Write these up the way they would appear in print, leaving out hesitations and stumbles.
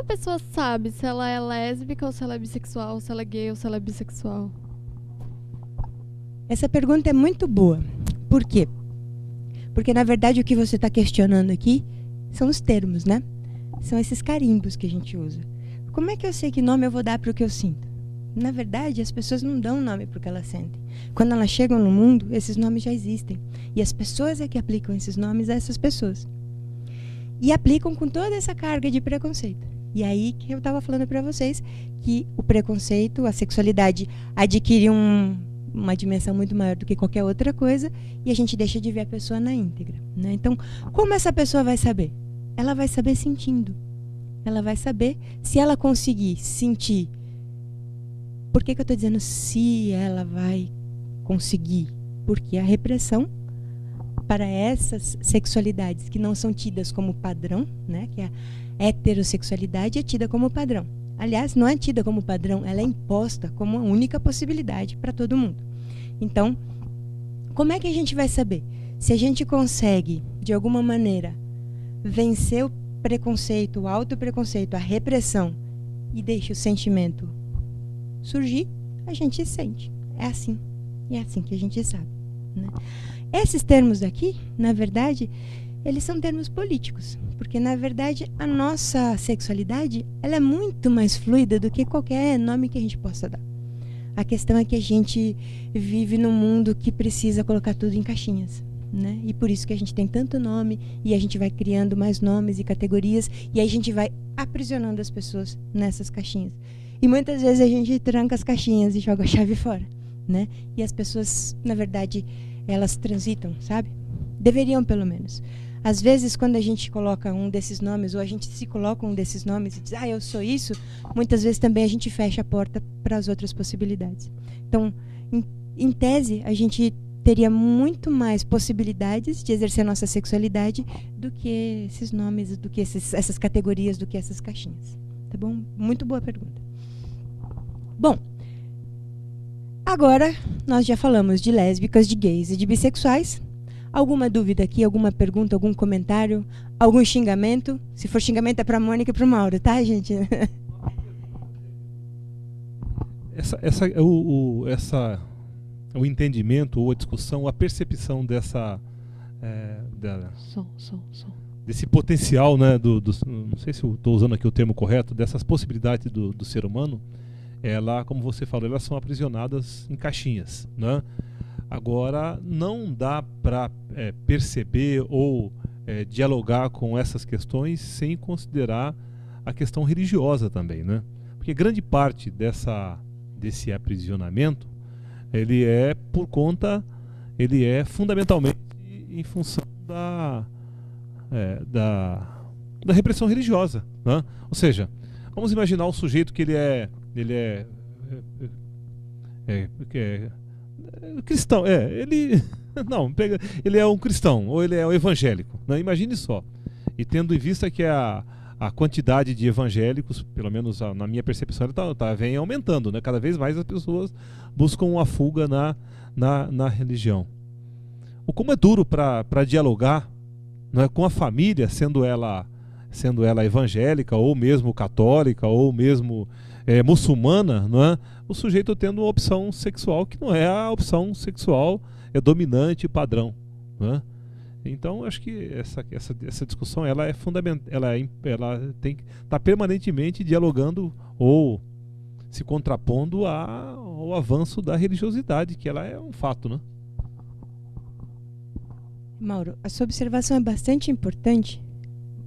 pessoa sabe se ela é lésbica ou se ela é bissexual, se ela é gay ou se ela é bissexual? Essa pergunta é muito boa. Por quê? Porque, na verdade, o que você está questionando aqui são os termos, né? São esses carimbos que a gente usa. Como é que eu sei que nome eu vou dar para o que eu sinto? Na verdade, as pessoas não dão nome para o que elas sentem. Quando elas chegam no mundo, esses nomes já existem. E as pessoas é que aplicam esses nomes a essas pessoas. E aplicam com toda essa carga de preconceito. E aí que eu estava falando para vocês que o preconceito, a sexualidade adquire uma dimensão muito maior do que qualquer outra coisa e a gente deixa de ver a pessoa na íntegra, né? Então, como essa pessoa vai saber? Ela vai saber sentindo. Ela vai saber se ela conseguir sentir. Por que eu estou dizendo se ela vai conseguir? Porque a repressão para essas sexualidades que não são tidas como padrão, né? Que a heterossexualidade é tida como padrão. Aliás, não é tida como padrão, ela é imposta como a única possibilidade para todo mundo. Então, como é que a gente vai saber? Se a gente consegue, de alguma maneira, vencer o preconceito, o autopreconceito, a repressão e deixa o sentimento surgir, a gente sente. É assim. E é assim que a gente sabe, né? Esses termos aqui, na verdade, eles são termos políticos, porque na verdade a nossa sexualidade ela é muito mais fluida do que qualquer nome que a gente possa dar. A questão é que a gente vive num mundo que precisa colocar tudo em caixinhas, né? E por isso que a gente tem tanto nome e a gente vai criando mais nomes e categorias e aí a gente vai aprisionando as pessoas nessas caixinhas. E muitas vezes a gente tranca as caixinhas e joga a chave fora, né? E as pessoas, na verdade, elas transitam, sabe? Deveriam, pelo menos. Às vezes, quando a gente coloca um desses nomes, ou a gente se coloca um desses nomes e diz, eu sou isso, muitas vezes também a gente fecha a porta para as outras possibilidades. Então, em tese, a gente teria muito mais possibilidades de exercer a nossa sexualidade do que esses nomes, do que essas categorias, do que essas caixinhas. Tá bom? Muito boa pergunta. Bom, agora nós já falamos de lésbicas, de gays e de bissexuais. Alguma dúvida aqui, alguma pergunta, algum comentário, algum xingamento? Se for xingamento é para a Mônica e para o Mauro, tá, gente? O entendimento, ou a discussão, a percepção dessa... desse potencial, né, não sei se eu estou usando aqui o termo correto, dessas possibilidades do ser humano, ela, como você falou, elas são aprisionadas em caixinhas, né? Agora, não dá para perceber ou dialogar com essas questões sem considerar a questão religiosa também, né? Porque grande parte desse aprisionamento, ele é fundamentalmente em função da repressão religiosa, né? Ou seja, vamos imaginar um sujeito que ele é cristão, ele é um cristão ou ele é um evangélico, né? Imagine só. E tendo em vista que a quantidade de evangélicos, pelo menos na minha percepção, vem aumentando, né? Cada vez mais as pessoas buscam uma fuga na religião. Como é duro para dialogar, não é, com a família, sendo ela evangélica, ou mesmo católica, ou mesmo muçulmana, não é? O sujeito tendo uma opção sexual que não é a opção sexual dominante padrão, não é? Então, acho que essa discussão ela é fundamental, ela tem que estar permanentemente dialogando ou se contrapondo ao avanço da religiosidade, que ela é um fato, né? Mauro, a sua observação é bastante importante.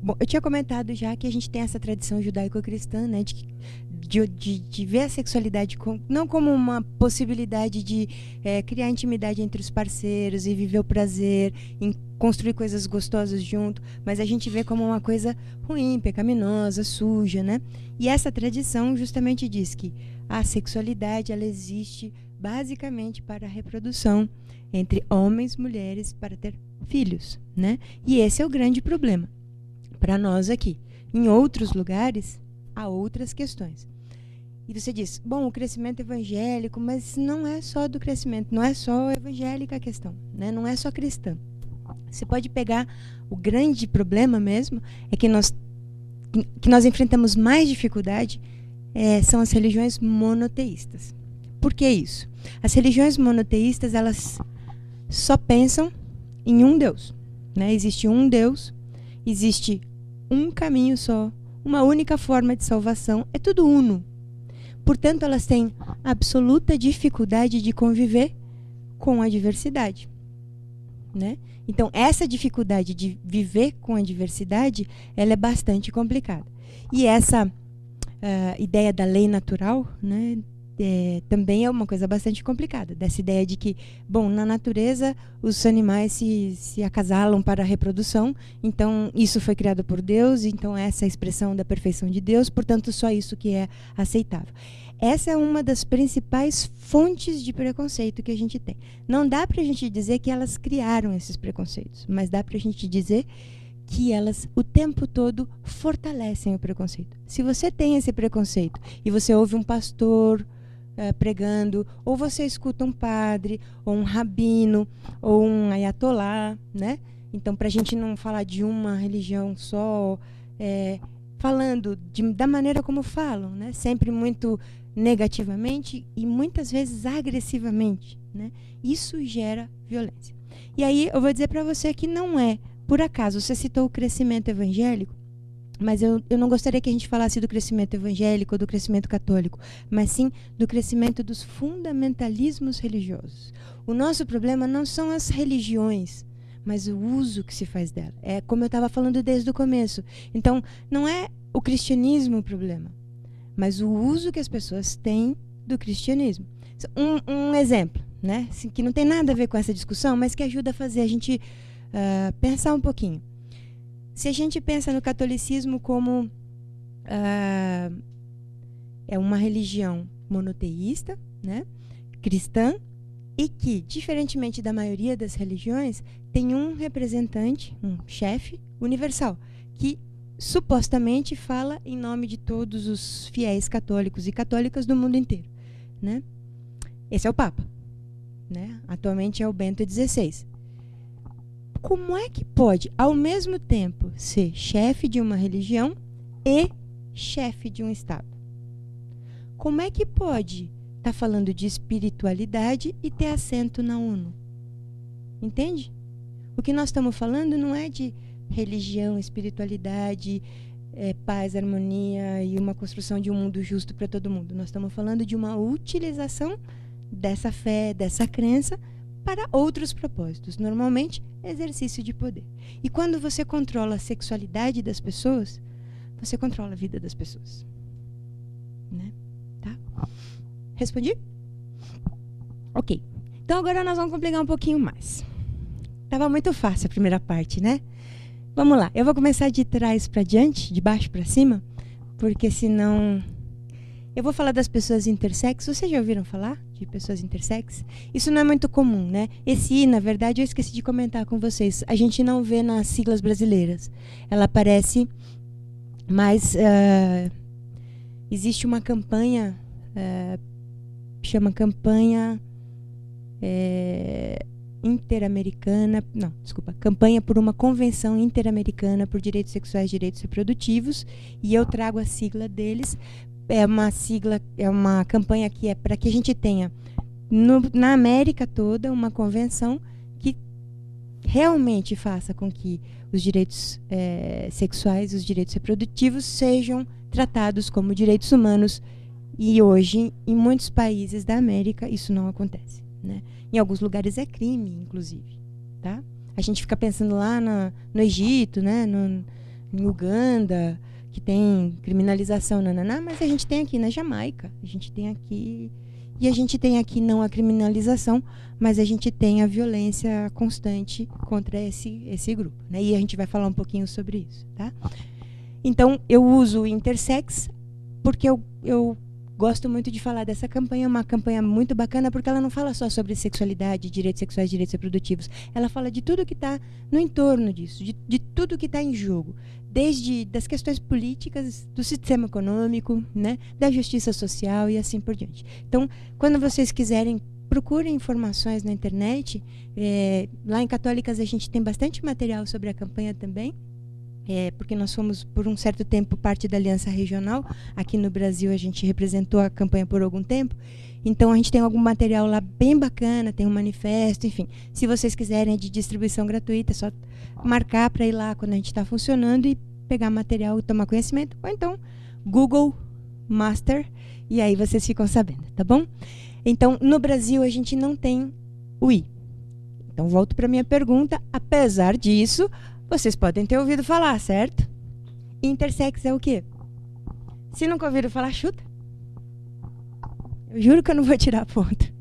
Bom, eu tinha comentado já que a gente tem essa tradição judaico-cristã, né, de ver a sexualidade não como uma possibilidade de criar intimidade entre os parceiros e viver o prazer, em construir coisas gostosas junto, mas a gente vê como uma coisa ruim, pecaminosa, suja, né? E essa tradição justamente diz que a sexualidade ela existe basicamente para a reprodução entre homens e mulheres para ter filhos, né? E esse é o grande problema para nós aqui. Em outros lugares, há outras questões. E você diz, bom, o crescimento evangélico, mas não é só do crescimento, não é só evangélica a questão, né? Não é só cristã. Você pode pegar, o grande problema mesmo é que nós que nós enfrentamos mais dificuldade são as religiões monoteístas. Por que isso? As religiões monoteístas, elas só pensam em um Deus, né? Existe um Deus, existe um caminho só, uma única forma de salvação, é tudo uno. Portanto, elas têm absoluta dificuldade de conviver com a diversidade, né? Então, essa dificuldade de viver com a diversidade, ela é bastante complicada. E essa ideia da lei natural, né, também é uma coisa bastante complicada. Dessa ideia de que, bom, na natureza os animais se acasalam para a reprodução, então isso foi criado por Deus, então essa é a expressão da perfeição de Deus, portanto só isso que é aceitável. Essa é uma das principais fontes de preconceito que a gente tem. Não dá para a gente dizer que elas criaram esses preconceitos, mas dá para a gente dizer que elas o tempo todo fortalecem o preconceito. Se você tem esse preconceito e você ouve um pastor pregando, ou você escuta um padre, ou um rabino, ou um ayatolá, né? Então, para a gente não falar de uma religião só, falando da maneira como falam, né? Sempre muito negativamente e muitas vezes agressivamente, né? Isso gera violência. E aí eu vou dizer para você que não é por acaso. Você citou o crescimento evangélico, mas eu não gostaria que a gente falasse do crescimento evangélico ou do crescimento católico, mas sim do crescimento dos fundamentalismos religiosos. O nosso problema não são as religiões, mas o uso que se faz dela. É como eu estava falando desde o começo. Então, não é o cristianismo o problema, mas o uso que as pessoas têm do cristianismo. Um exemplo, né, assim, que não tem nada a ver com essa discussão, mas que ajuda a fazer a gente pensar um pouquinho. Se a gente pensa no catolicismo como é uma religião monoteísta, né, cristã, e que, diferentemente da maioria das religiões, tem um representante, um chefe universal, que supostamente fala em nome de todos os fiéis católicos e católicas do mundo inteiro, né? Esse é o Papa, né? Atualmente é o Bento XVI. Como é que pode, ao mesmo tempo, ser chefe de uma religião e chefe de um Estado? Como é que pode estar falando de espiritualidade e ter assento na ONU? Entende? O que nós estamos falando não é de religião, espiritualidade, paz, harmonia e uma construção de um mundo justo para todo mundo. Nós estamos falando de uma utilização dessa fé, dessa crença, para outros propósitos, normalmente exercício de poder. E quando você controla a sexualidade das pessoas, você controla a vida das pessoas, né? Tá? Respondi? Ok. Então agora nós vamos complicar um pouquinho mais. Tava muito fácil a primeira parte, né? Vamos lá. Eu vou começar de trás para diante, de baixo para cima, porque senão eu vou falar das pessoas intersex. Vocês já ouviram falar de pessoas intersex? Isso não é muito comum, né? Esse I, na verdade, eu esqueci de comentar com vocês. A gente não vê nas siglas brasileiras. Ela aparece, mas existe uma campanha, chama campanha interamericana, não, desculpa, campanha por uma convenção interamericana por direitos sexuais e direitos reprodutivos, e eu trago a sigla deles. É uma sigla, é uma campanha que é para que a gente tenha na América toda uma convenção que realmente faça com que os direitos sexuais, os direitos reprodutivos sejam tratados como direitos humanos. E hoje, em muitos países da América, isso não acontece, né? Em alguns lugares é crime, inclusive, tá? A gente fica pensando lá no Egito, né? Em Uganda, que tem criminalização, mas a gente tem aqui na Jamaica, a gente tem aqui, e a gente tem aqui não a criminalização, mas a gente tem a violência constante contra esse grupo, né? E a gente vai falar um pouquinho sobre isso, tá? Então, eu uso o intersex porque eu gosto muito de falar dessa campanha, é uma campanha muito bacana, porque ela não fala só sobre sexualidade, direitos sexuais, direitos reprodutivos. Ela fala de tudo que está no entorno disso, de tudo que está em jogo, desde das questões políticas, do sistema econômico, né, da justiça social e assim por diante. Então, quando vocês quiserem, procurem informações na internet. Lá em Católicas a gente tem bastante material sobre a campanha também. porque nós fomos, por um certo tempo, parte da Aliança Regional. Aqui no Brasil, a gente representou a campanha por algum tempo. Então, a gente tem algum material lá bem bacana, tem um manifesto, enfim. Se vocês quiserem, é de distribuição gratuita, é só marcar para ir lá quando a gente está funcionando e pegar material e tomar conhecimento. Ou então, Google Master, e aí vocês ficam sabendo, tá bom? Então, no Brasil, a gente não tem o I. Então, volto para a minha pergunta. Apesar disso, vocês podem ter ouvido falar, certo? Intersex é o quê? Se nunca ouviram falar, chuta. Eu juro que eu não vou tirar ponto.